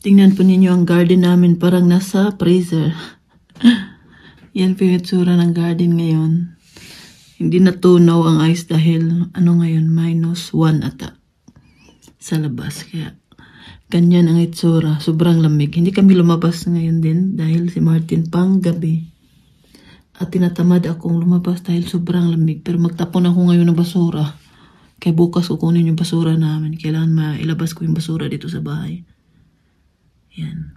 Tingnan po ninyo ang garden namin, parang nasa freezer. Yan po yung itsura ng garden ngayon. Hindi natunaw ang ice dahil ngayon, -1 ata sa labas. Kaya ganyan ang itsura, sobrang lamig. Hindi kami lumabas ngayon din dahil si Martin pang gabi. At tinatamad akong lumabas dahil sobrang lamig. Pero magtapon ako ngayon ng basura. Kaya bukas kukunin yung basura namin. Kailangan mailabas ko yung basura dito sa bahay. Yan.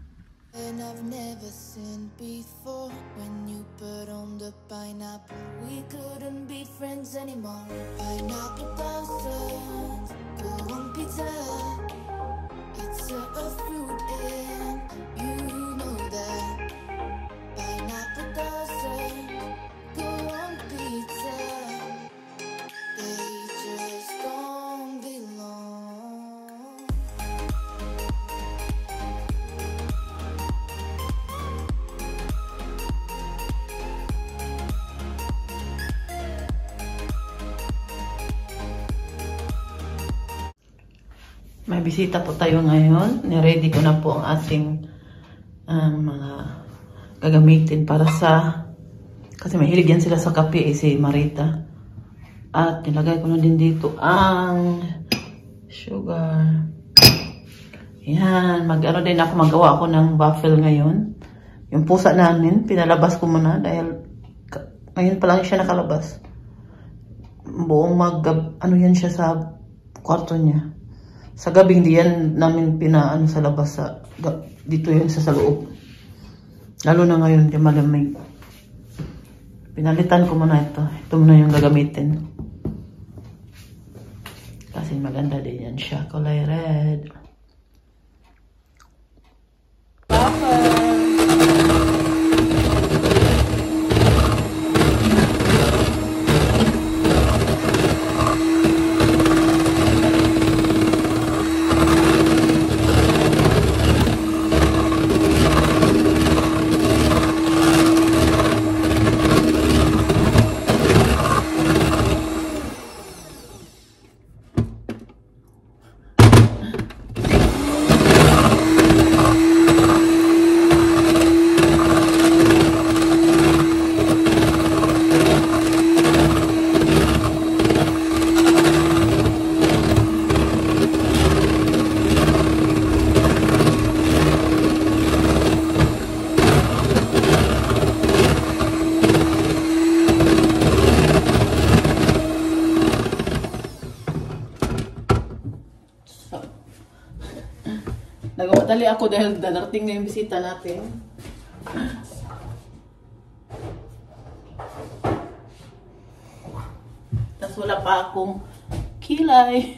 And I've never seen before when you put on the pineapple. We couldn't be friends anymore. Pineapple thousands, go on pizza. It's a fruit and you know that. Pineapple thousands, go on pizza. They just don't belong. May bisita po tayo ngayon. Niready ko na po ang ating mga gagamitin para kasi mahilig yan sila sa kape si Marita. At nilagay ko na din dito ang sugar. Yan, din ako, magawa ako ng waffle ngayon. Yung pusa namin, pinalabas ko muna dahil ngayon pa lang siya nakalabas. Buong yan siya sa kwarto niya. Sa gabi, hindi yan namin sa labas. Dito yan sa loob. Lalo na ngayon, di malamig. Pinalitan ko muna ito. Ito muna yung gagamitin. Kasi maganda din yan siya. Kulay red. Nagmamadali ako dahil darating na yung bisita natin. Tapos wala pa akong kilay.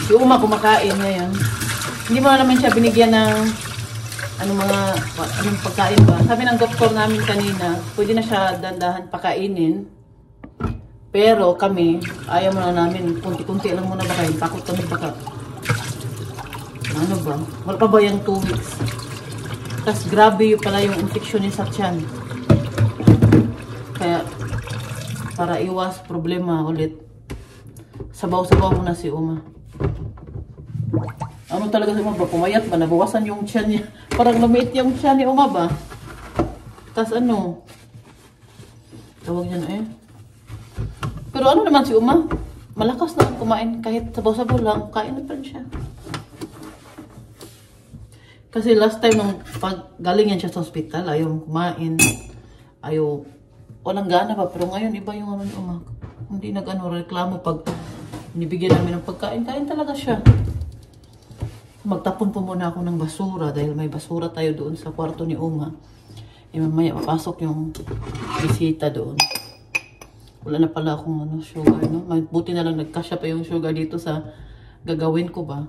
Yung kumakain ngayon. Hindi mo naman siya binigyan ng anong pagkain ba. Sabi ng doktor namin kanina, pwede na siya dandahan pakainin. Pero kami, ayaw mo na namin, kunti-kunti lang muna bakain. Takot kami baka. Ano ba? Wala pa ba yung 2 weeks? Tapos grabe yung pala yung infection niya sa tiyan. Kaya, para iwas problema ulit, sabaw-sabaw muna si Uma. Ano talaga si Uma ba? Pumayat ba? Nabawasan yung tiyan niya. Parang lumiit yung tiyan ni Uma ba? Tapos tawag niya Pero naman si Uma, malakas na kumain. Kahit sabaw-sabaw lang, kain na pa rin siya. Kasi last time nung galing yan siya sa hospital, ayaw kumain. Walang gana pa. Pero ngayon, iba yung ni Uma. Hindi reklamo pag nibigyan namin ng pagkain. Kain talaga siya. Magtapon po muna ako ng basura dahil may basura tayo doon sa kwarto ni Uma. Mamaya papasok yung bisita doon. Wala na pala akong sugar, no? Buti na lang nagkasya pa yung sugar dito sa gagawin ko ba.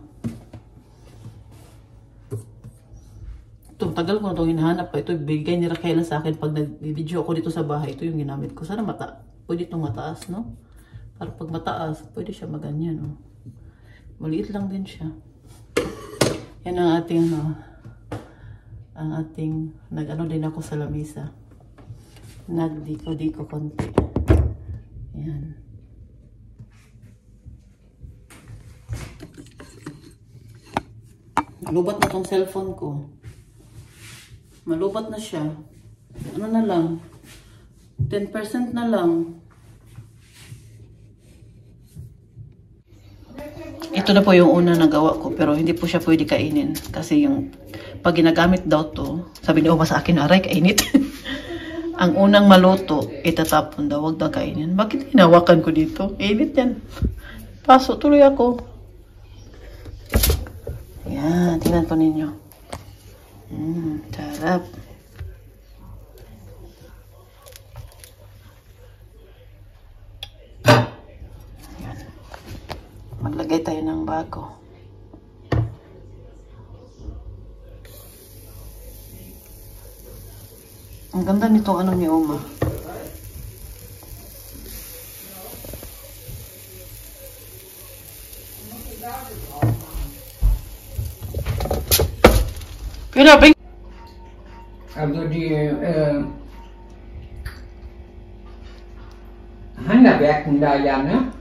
Ito, tagal ko na itong hinahanap pa. Ito, bigay ni Raquel sa akin pag nag-video ako dito sa bahay. Ito yung ginamit ko. Sana pwede itong mataas, no? Para pag mataas, pwede siya maganyan, no? Maliit lang din siya. Yan ang ating, nag-ano din ako sa lamisa. Nagdiko-diko konti. Yan. Malubat na tong cellphone ko. Malubat na siya. Ano na lang? 10% na lang. Ito na po yung una na gawa ko, pero hindi po siya pwede kainin. Kasi yung pag ginagamit daw to, sabi ni Oma sa akin, aray, kainit. Ang unang maluto, itatapon daw, wag daw kainin. Bakit hinawakan ko dito? Init yan. Paso, tuloy ako. Yan, tingnan po ninyo. Sarap. Yan. Maglagay tayo ng bago. Ang ganda nitong ano ni Oma. Grabe. Also Handwerken da ja, ne?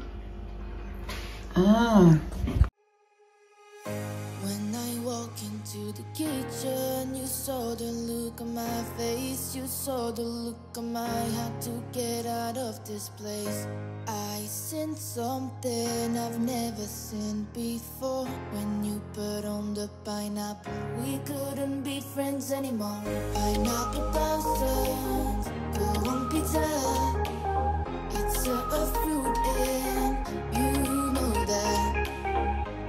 When I walk into the kitchen, you saw the look on my face, you saw the look on my heart to get out of this place. I sensed something I've never seen before. When you put on the pineapple, we couldn't be friends anymore. Pineapple thousands, go on pizza. It's a fruit and you know that.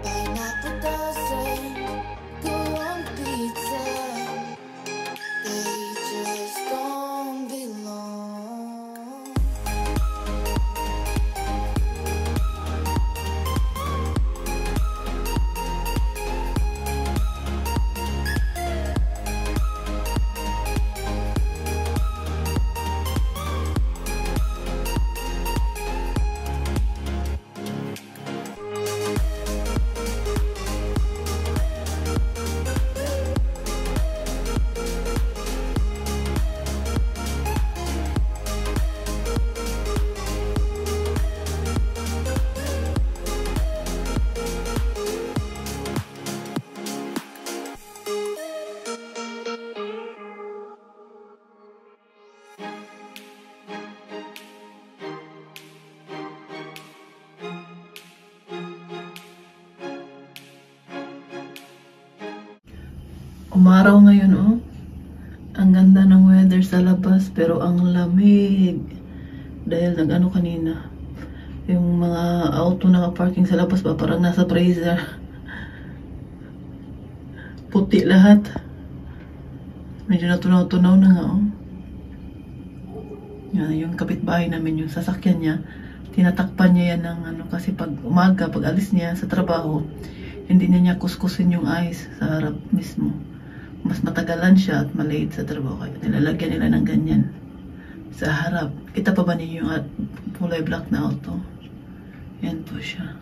Pineapple doesn't go on pizza. They just don't belong. Umaraw ngayon, oh. Ang ganda ng weather sa labas, pero ang lamig. Dahil nag-ano kanina. Yung mga auto naka-parking sa labas ba, parang nasa freezer. Puti lahat. Medyo natunaw-tunaw na nga, oh. Yan, yung kapitbahay namin, yung sasakyan niya, tinatakpan niya yan ng ano, kasi pag umaga, pag alis niya sa trabaho, hindi niya kuskusin yung ice sa harap mismo. Mas matagalan siya at malate sa trabaho, kaya nilalagyan nila ng ganyan sa harap. Kita pa ba niyo yung kulay black na auto? Yan po siya.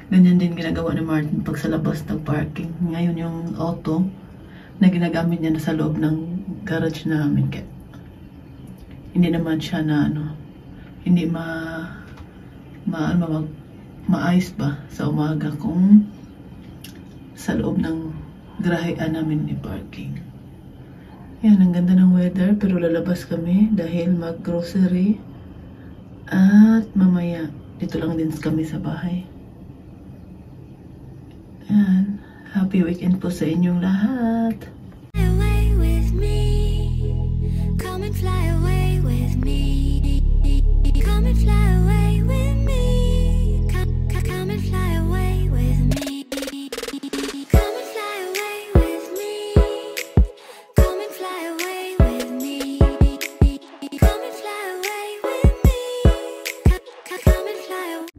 Ganyan din ginagawa ni Martin pag sa labas ng parking. Ngayon yung auto na ginagamit niya na sa loob ng garage namin. Kaya hindi naman siya na ano, hindi ma-ice ba sa umaga kung sa loob ng garahean namin i-parking. Yan, ang ganda ng weather, pero lalabas kami dahil mag-grocery at mamaya dito lang din kami sa bahay. Yan, happy weekend po sa inyong lahat. Away with me, come and fly away with me, come and fly away with me, come and fly away with me, come and fly away with me, come and fly away with me, come and fly away with me, come and fly away.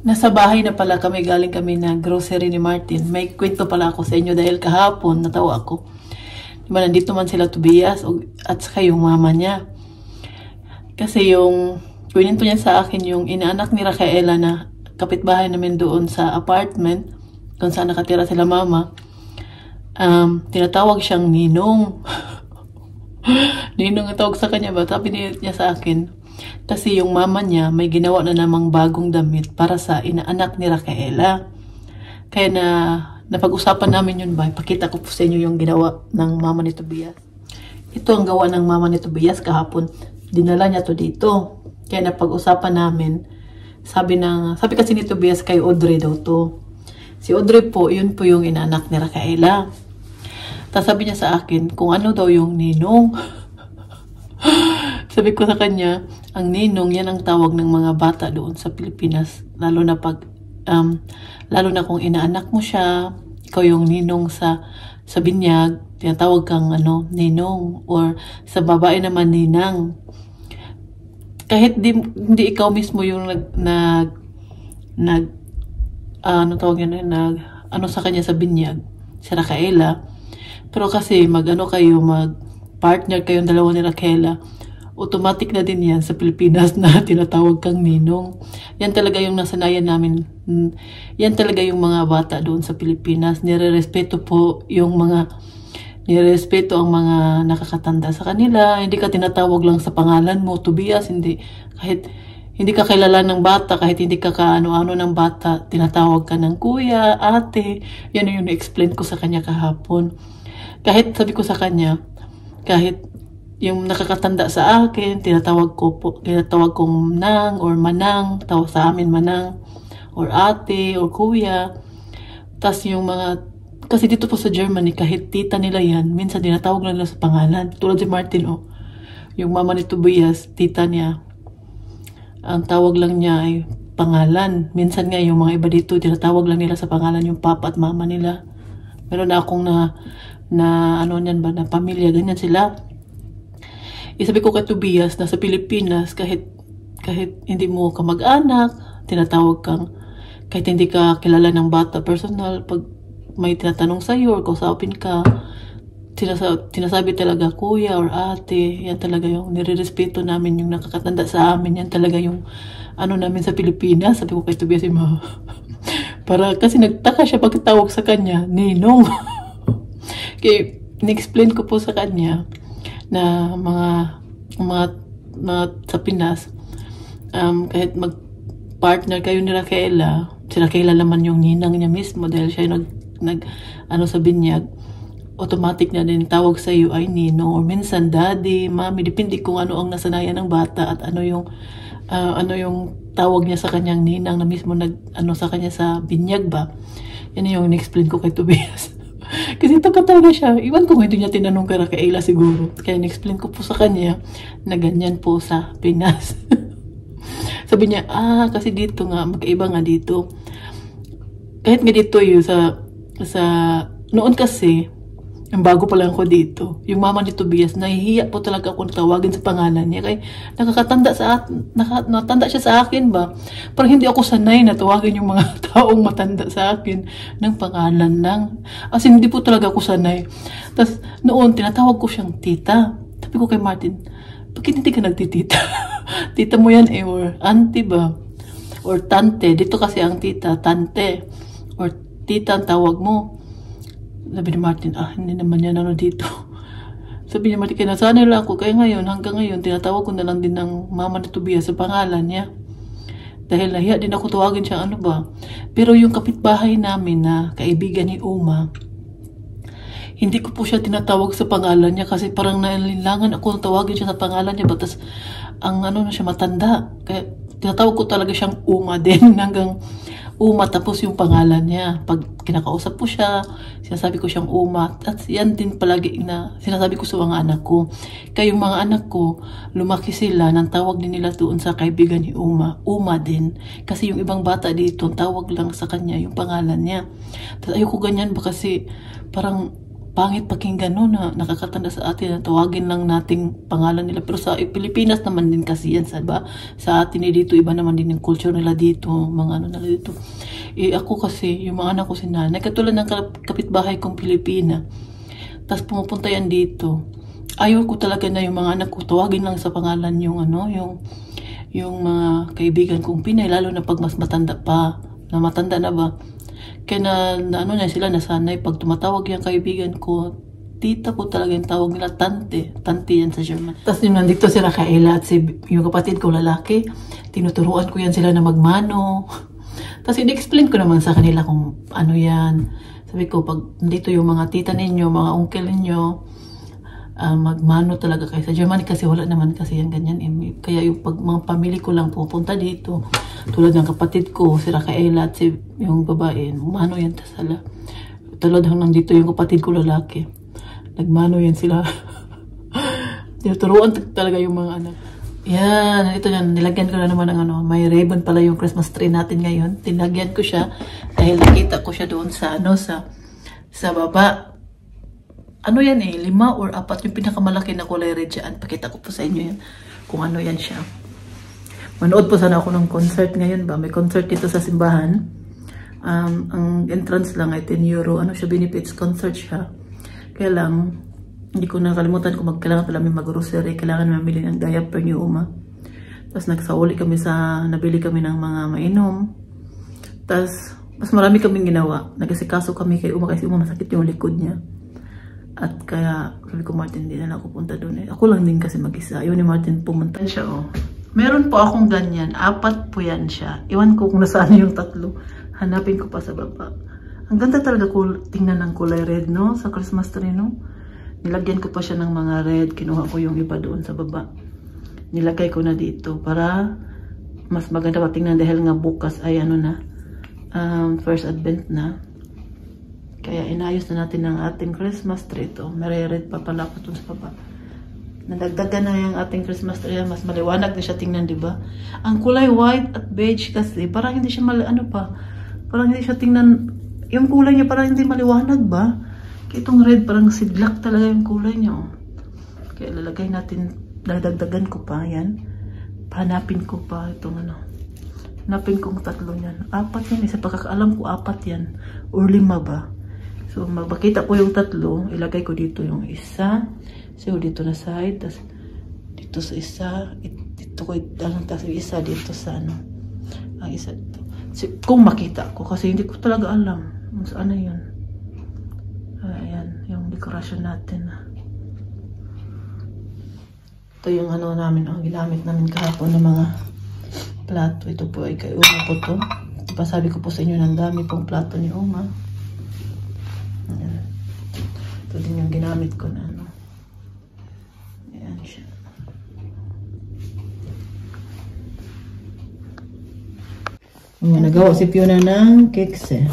Nasa bahay na pala kami, galing kami na grocery ni Martin. May kwento pala ako sa inyo dahil kahapon natawa ako. Diba, nandito man sila Tobias at saka yung mama niya. Kasi yung kwento niya sa akin, yung inaanak ni Rafaela na kapitbahay namin doon sa apartment kung saan nakatira sila mama, tinatawag siyang Ninong. Ninong ang tawag sa kanya ba? Sabi niya sa akin, Kasi yung mama niya may ginawa na namang bagong damit para sa inaanak ni Rafaela. Kaya napag-usapan namin yun ba, pakita ko po sa inyo yung ginawa ng mama ni Tobias. Ito ang gawa ng mama ni Tobias kahapon. Dinala niya to dito. Kaya napag-usapan namin, sabi kasi ni Tobias kay Audrey daw to. Si Audrey po, yun po yung inaanak ni Rafaela. Tapos sabi niya sa akin, kung ano daw yung ninong. Sabi ko sa kanya, ang ninong, yan ang tawag ng mga bata doon sa Pilipinas. Lalo na kung inaanak mo siya, ikaw yung ninong sa binyag, tinatawag kang ninong. Or sa babae naman, ninang. Kahit hindi ikaw mismo yung sa kanya sa binyag, si Rafaela. Pero kasi mag-partner kayong dalawa ni Rafaela, automatic na din yan sa Pilipinas na tinatawag kang ninong. Yan talaga yung nasanayan namin. Yan talaga yung mga bata doon sa Pilipinas. Nirerespeto ang mga nakakatanda sa kanila. Hindi ka tinatawag lang sa pangalan mo, Tobias. Kahit hindi ka kilala ng bata, kahit hindi ka kaano-ano ng bata, tinatawag ka ng kuya, ate. Yan yung na-explain ko sa kanya kahapon. Kahit sabi ko sa kanya, kahit yung nakakatanda sa akin, tinatawag kong nang or manang, tawag sa amin manang, or ate, or kuya. Tas yung kasi dito po sa Germany, kahit tita nila yan, minsan tinatawag lang nila sa pangalan. Tulad si Martin, yung mama ni Tobias, tita niya, ang tawag lang niya ay pangalan. Minsan nga yung mga iba dito, tinatawag lang nila sa pangalan yung papa at mama nila. Meron na akong na pamilya, ganyan sila. Sabi ko kay Tobias na sa Pilipinas, kahit hindi mo ka mag-anak, tinatawag kang, kahit hindi ka kilala ng bata personal, pag may tinatanong sa'yo or kausapin ka, tinasabi talaga kuya or ate. Yan talaga yung nirerespeto namin, yung nakakatanda sa amin. Yan talaga yung namin sa Pilipinas. Sabi ko kay Tobias, kasi nagtaka siya pagkatawag sa kanya, ninong. Kaya in-explain ko po sa kanya na mga sa Pinas, kahit mag-partner kayo ni Rafaela, si Rafaela naman yung ninang niya mismo dahil siya sa binyag, automatic na din tawag sa iyo ay ninong or minsan daddy, mami, depende kung ano ang nasanayan ng bata at ano yung tawag niya sa kanyang ninang na mismo sa kanya sa binyag ba. Yan yung in-explain ko kay Tobias. Kasi taka talaga siya. Iwan ko hindi niya tinanong kay Rafaela siguro. Kaya in-explain ko po sa kanya na ganyan po sa Pinas. Sabi niya, kasi dito nga, magkaiba nga dito. Kahit nga dito yung noon kasi, yung bago pa lang ako dito, yung mama ni Tobias, nahihiya po talaga ako tawagin sa pangalan niya. Kaya natanda siya sa akin ba? Parang hindi ako sanay na tawagin yung mga taong matanda sa akin ng pangalan lang. As in, hindi po talaga ako sanay. Tapos noon, tinatawag ko siyang tita. Sabi ko kay Martin, bakit hindi ka nagtitita? Tita mo yan or auntie ba? Or tante. Dito kasi ang tita, tante. Or tita ang tawag mo. Sabi ni Martin, hindi naman yan dito. Sabi ni Martin, kaya nasanay lang ako. Kaya hanggang ngayon, tinatawag ko na lang din ng mama ni Tobias sa pangalan niya. Dahil nahiya din ako tawagin siya, Pero yung kapitbahay namin na kaibigan ni Uma, hindi ko po siya tinatawag sa pangalan niya kasi parang nalilangan ako tawagin siya sa pangalan niya. Batas, na siya matanda. Kaya tinatawag ko talaga siyang Uma din hanggang Uma tapos yung pangalan niya. Pag kinakausap ko siya, sinasabi ko siyang Uma. At yan din palagi na sinasabi ko sa mga anak ko. Kaya yung mga anak ko, lumaki sila, nang tawag din nila doon sa kaibigan ni Uma, Uma din. Kasi yung ibang bata dito, tawag lang sa kanya yung pangalan niya. Tapos ayoko ganyan ba kasi parang pangit pakinggan na nakakatanda sa atin na tawagin lang nating pangalan nila. Pero sa Pilipinas naman din kasi yan, sa atin dito, iba naman din yung culture nila dito, mga nila dito. Ako kasi, yung mga anak ko si nanay, katulad ng kapitbahay kong Pilipina, tapos pumupunta yan dito, ayaw ko talaga na yung mga anak ko, tawagin lang sa pangalan yung mga kaibigan kong Pinay, lalo na pag mas matanda pa, na matanda na ba. Kaya na sila nasanay pag tumatawag yung kaibigan ko tita ko talaga yung tawag nila, tante. Tante yan sa German. Tapos yung nandito sila Kaela at yung kapatid ko lalaki, tinuturuan ko yan sila na magmano. Tapos in-explain ko naman sa kanila kung ano yan. Sabi ko, pag nandito yung mga tita ninyo, mga uncle ninyo, magmano talaga kayo. Sa Germany kasi wala naman kasi yan ganyan. Kaya yung pag mga pamilya ko lang pupunta dito, tulad ng kapatid ko, si Rafaela at yung babae, mano yan tasala. Tulad nandito yung kapatid ko lalaki. Nagmano yan sila. Tinuturuan talaga yung mga anak. Yan, ito yan. Nilagyan ko na naman ng ano. May ribbon pala yung Christmas tree natin ngayon. Tinagyan ko siya dahil nakita ko siya doon sa ano, sa baba. Ano yan eh, 5 or 4 yung pinakamalaki na kulay red dyan. Pakita ko po sa inyo yan kung ano yan siya. Manood po sana ako ng concert ngayon ba. May concert dito sa simbahan. Ang entrance lang ay 10 euro. Ano siya, benefits concert siya. Kaya lang, hindi ko nakalimutan kung kailangan pala may mag-grocery, kailangan mamili ng diaper ni Uma. Tapos nagsauli kami nabili kami ng mga mainom. Tapos, mas marami kaming ginawa. Nag-asikaso kami kay Uma kasi Uma masakit yung likod niya. At kaya, sabi ko, Martin, hindi na ako punta doon eh. Ako lang din kasi mag-isa. Ayaw ni Martin pumunta siya oh. Meron po akong ganyan. 4 po yan siya. Iwan ko kung nasaan yung 3. Hanapin ko pa sa baba. Ang ganda talaga tingnan ng kulay red, no? Sa Christmas tree, no? Nilagyan ko pa siya ng mga red. Kinuha ko yung iba doon sa baba. Nilagay ko na dito para mas maganda pa tingnan dahil nga bukas ay ano na, first advent na. Kaya inayos na natin ang ating Christmas tree ito. May red pa pala ako doon sa baba. Nadagdagan na yung ating Christmas tree. Mas maliwanag na siya tingnan, di ba? Ang kulay white at beige kasi, parang hindi siya parang hindi siya tingnan. Yung kulay niya parang hindi maliwanag ba? Kaya itong red parang sidlak talaga yung kulay niya. Oh. Kaya lalagay natin, dagdagan ko pa yan. Hanapin ko pa itong ano. Hanapin kong 3 yan. 4 yan. Isa pagkakaalam ko 4 yan. Or 5 ba? So magbakita ko yung 3. Ilagay ko dito yung isa. So dito na side. Tapos dito sa isa. Dito ko tapos yung isa dito sa ano. Ang isa dito. So, kung makita ko. Kasi hindi ko talaga alam. Saan na yun? Ayan, yung dekorasyon natin. Ito yung ano namin, ang ginamit namin kahapon ng mga plato. Ito po ay kay Uma po to. Diba sabi ko po sa inyo, ng dami pong plato ni Uma. Ayan. Ito din yung ginamit ko na ano. Ayan siya. Nagawa si Fiona ng cakes eh.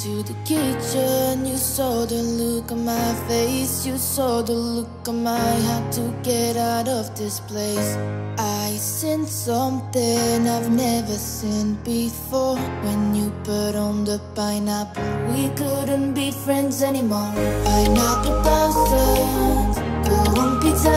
To the kitchen, you saw the look on my face, you saw the look on my had to get out of this place. I seen something I've never seen before. When you put on the pineapple, we couldn't be friends anymore. Pineapple thousands, go on pizza.